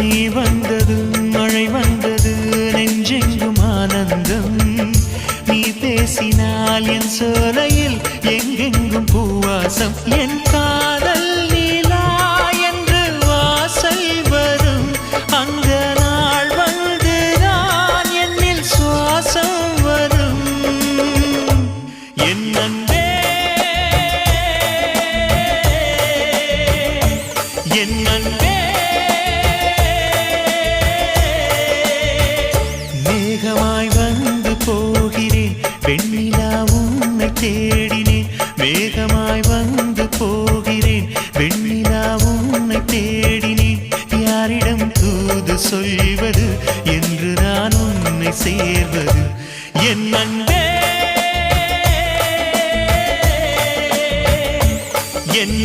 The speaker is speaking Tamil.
நீ வந்தது மழை வந்தது நெஞ்செங்கும் ஆனந்தம் நீ பேசினால் என் சோலையில் எங்கெங்கும் பூவாசம் என் காதல் நீலா என்று வாசல் வரும் அந்த நாள் வந்து நான் என்னில் சுவாசம் வரும் என் அன்பே என் அன்பே மேகமாய் வந்து போகிறேன் வெண்ணிலா உன்னை தேடினேன் மேகமாய் வந்து போகிறேன் வெண்ணிலா உன்னை தேடினேன் யாரிடம் தூது சொல்வது என்று நான் உன்னை சேர்வது என் அன்பே என்